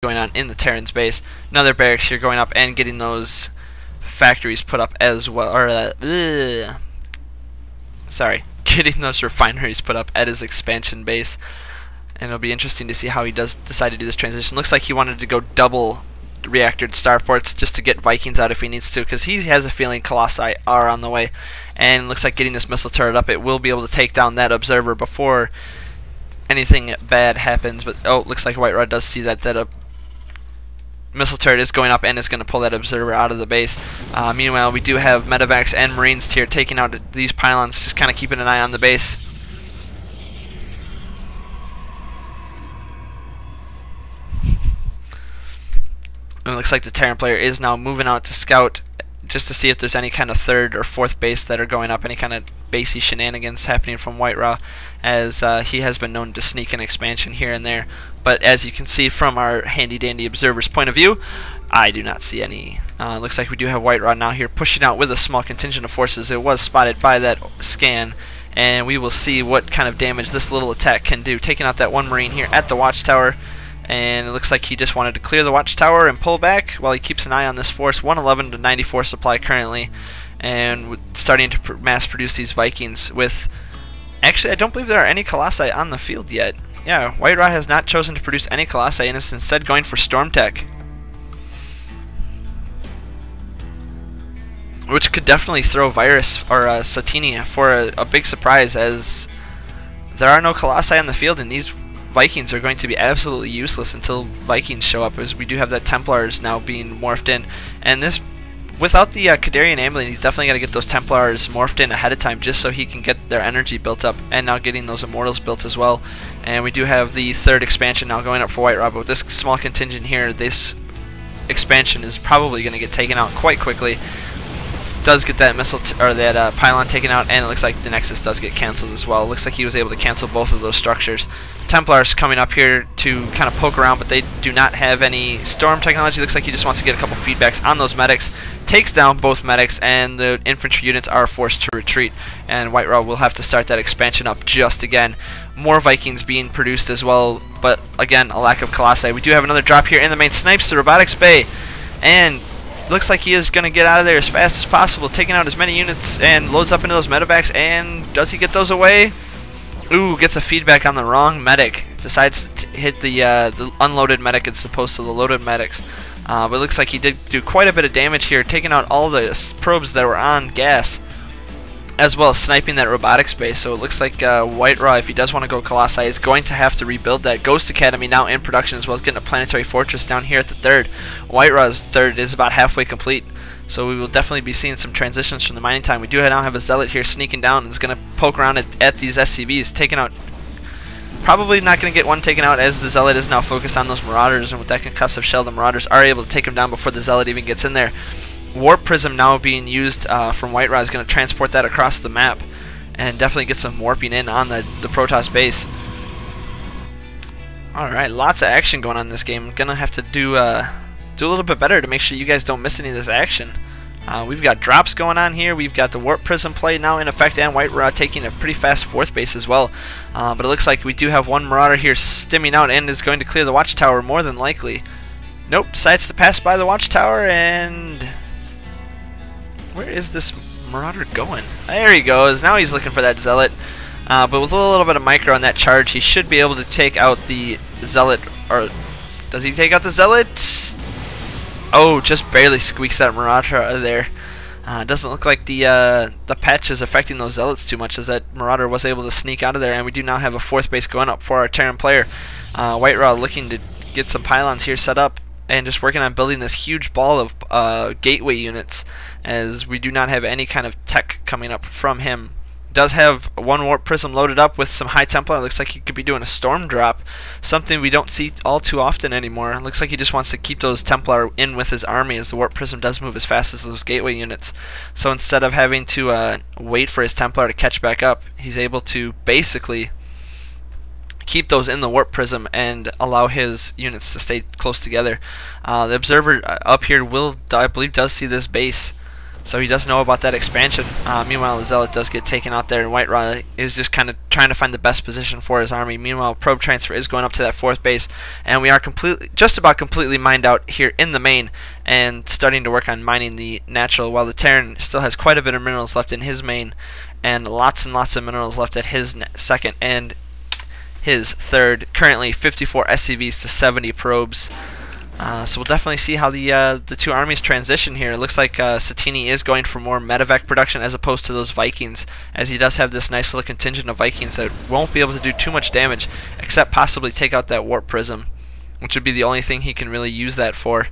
going on in the Terran's base. Another barracks here going up and getting those factories put up as well, or getting those refineries put up at his expansion base. And it'll be interesting to see how he does decide to do this transition. Looks like he wanted to go double reactored starports just to get Vikings out if he needs to, because he has a feeling Colossi are on the way. And looks like getting this missile turret up, it will be able to take down that observer before anything bad happens. But oh, looks like White Rod does see that missile turret is going up and it's going to pull that observer out of the base. Meanwhile, we do have medevacs and marines here taking out these pylons, just kind of keeping an eye on the base. And it looks like the Terran player is now moving out to scout just to see if there's any kind of third or fourth base that are going up, any kind of basey shenanigans happening from White Raw, as he has been known to sneak an expansion here and there. But as you can see from our handy-dandy observer's point of view, I do not see any. Looks like we do have White Raw now here pushing out with a small contingent of forces. It was spotted by that scan, and we will see what kind of damage this little attack can do. Taking out that one marine here at the watchtower, and it looks like he just wanted to clear the watchtower and pull back while he keeps an eye on this force. 111 to 94 supply currently, and starting to mass produce these Vikings with... Actually, I don't believe there are any Colossi on the field yet. Yeah, White Raw has not chosen to produce any Colossi and is instead going for Storm Tech, which could definitely throw VileSatiini for a big surprise, as there are no Colossi on the field and these Vikings are going to be absolutely useless until Vikings show up, as we do have that Templars now being morphed in. And this, without the Kadarian Ambulance, he's definitely got to get those Templars morphed in ahead of time just so he can get their energy built up, and now getting those Immortals built as well. And we do have the third expansion now going up for White Raw, but with this small contingent here, this expansion is probably going to get taken out quite quickly. Does get that missile or that pylon taken out, and it looks like the Nexus does get cancelled as well. It looks like he was able to cancel both of those structures. Templars coming up here to kind of poke around, but they do not have any storm technology. Looks like he just wants to get a couple feedbacks on those medics. Takes down both medics, and the infantry units are forced to retreat. And White Raw will have to start that expansion up just again. More Vikings being produced as well, but again, a lack of Colossi. We do have another drop here in the main. Snipes the robotics bay, and looks like he is going to get out of there as fast as possible, taking out as many units, and loads up into those medevacs. And does he get those away? Ooh, gets a feedback on the wrong medic. Decides to hit the unloaded medic as opposed to the loaded medics. But it looks like he did do quite a bit of damage here, taking out all the probes that were on gas, as well as sniping that robotics base. So it looks like White Raw, if he does want to go Colossi, is going to have to rebuild that. Ghost Academy now in production, as well as getting a planetary fortress down here at the third. White Raw's third is about halfway complete, so we will definitely be seeing some transitions from the mining time. We do now have a Zealot here sneaking down and is going to poke around at these SCVs, taking out... Probably not going to get one taken out, as the Zealot is now focused on those Marauders, and with that concussive shell, the Marauders are able to take him down before the Zealot even gets in there. Warp Prism now being used from White Raw is going to transport that across the map and definitely get some warping in on the Protoss base. Alright, lots of action going on in this game. I'm going to have to do a little bit better to make sure you guys don't miss any of this action. We've got drops going on here. We've got the Warp Prism play now in effect, and White Raw taking a pretty fast fourth base as well. But it looks like we do have one Marauder here stimming out and is going to clear the Watchtower more than likely. Nope, decides to pass by the Watchtower, and... where is this Marauder going? There he goes. Now he's looking for that Zealot. But with a little bit of micro on that charge, he should be able to take out the Zealot. Or does he take out the Zealot? Oh, just barely squeaks that Marauder out of there. Doesn't look like the patch is affecting those Zealots too much, as that Marauder was able to sneak out of there. And we do now have a fourth base going up for our Terran player. White Raw looking to get some pylons here set up, and just working on building this huge ball of gateway units, as we do not have any kind of tech coming up from him. Does have one Warp Prism loaded up with some High Templar. It looks like he could be doing a Storm Drop, something we don't see all too often anymore. It looks like he just wants to keep those Templar in with his army, as the Warp Prism does move as fast as those gateway units. So instead of having to wait for his Templar to catch back up, he's able to basically keep those in the Warp Prism and allow his units to stay close together. The Observer up here will, I believe, does see this base So he does know about that expansion. Meanwhile, the Zealot does get taken out there, and Whiterod is just kind of trying to find the best position for his army. Meanwhile, probe transfer is going up to that 4th base, and we are just about completely mined out here in the main, and starting to work on mining the natural, while the Terran still has quite a bit of minerals left in his main, and lots of minerals left at his 2nd and his 3rd. Currently 54 SCVs to 70 probes. So we'll definitely see how the two armies transition here. It looks like Satini is going for more medevac production as opposed to those Vikings, as he does have this nice little contingent of Vikings that won't be able to do too much damage, except possibly take out that Warp Prism, which would be the only thing he can really use that for.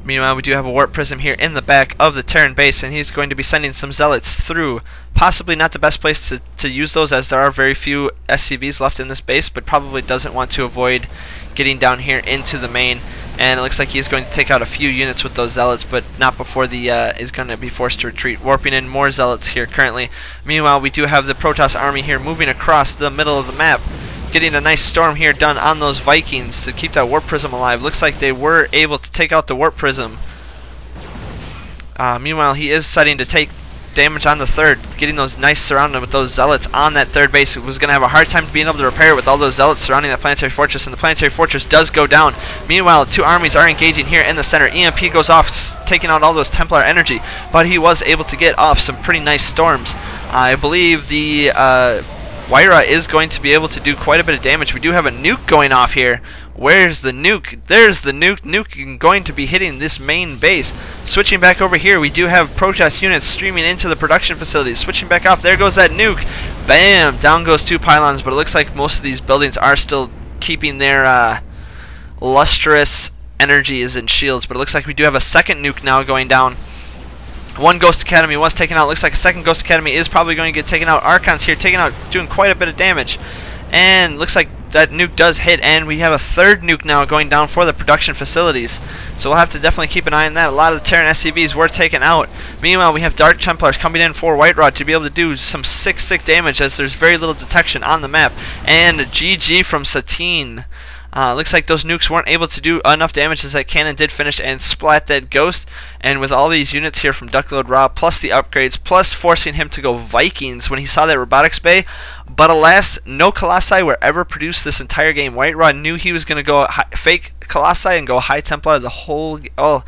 Meanwhile, we do have a Warp Prism here in the back of the Terran base, and he's going to be sending some Zealots through. Possibly not the best place to use those, as there are very few SCVs left in this base, but probably doesn't want to avoid getting down here into the main. And it looks like he's going to take out a few units with those Zealots, but not before the is going to be forced to retreat. Warping in more Zealots here currently. Meanwhile, we do have the Protoss army here moving across the middle of the map, getting a nice storm here done on those Vikings to keep that Warp Prism alive. Looks like they were able to take out the Warp Prism. Meanwhile, he is starting to take damage on the 3rd, getting those nice surrounded with those Zealots on that 3rd base. It was going to have a hard time being able to repair it with all those Zealots surrounding that Planetary Fortress, and the Planetary Fortress does go down. Meanwhile, two armies are engaging here in the center. EMP goes off, taking out all those Templar energy, but he was able to get off some pretty nice storms. I believe the Wyra is going to be able to do quite a bit of damage. We do have a nuke going off here. Where's the nuke? There's the nuke. Nuke going to be hitting this main base. Switching back over here, we do have Protoss units streaming into the production facilities. Switching back off, there goes that nuke. Bam! Down goes 2 pylons, but it looks like most of these buildings are still keeping their lustrous energies and shields. But it looks like we do have a 2nd nuke now going down. One Ghost Academy was taken out. Looks like a 2nd Ghost Academy is probably going to get taken out. Archons here taken out, doing quite a bit of damage. And looks like that nuke does hit, and we have a 3rd nuke now going down for the production facilities. So we'll have to definitely keep an eye on that. A lot of the Terran SCVs were taken out. Meanwhile, we have Dark Templars coming in for Whiterod to be able to do some sick damage, as there's very little detection on the map. And GG from Satine. Looks like those nukes weren't able to do enough damage, as that cannon did finish and splat that Ghost. And with all these units here from Duckload Rob, plus the upgrades, plus forcing him to go Vikings when he saw that robotics bay. But alas, no Colossi were ever produced this entire game. Whiterod knew he was going to go fake Colossi and go High Templar the whole... Oh,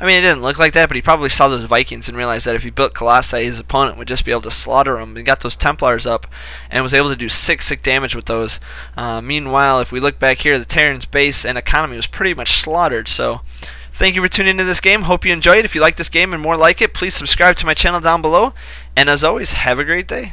I mean, it didn't look like that, but he probably saw those Vikings and realized that if he built Colossi, his opponent would just be able to slaughter them. He got those Templars up and was able to do sick damage with those. Meanwhile, if we look back here, the Terran's base and economy was pretty much slaughtered. So, thank you for tuning into this game. Hope you enjoyed. If you like this game and more like it, please subscribe to my channel down below. And as always, have a great day.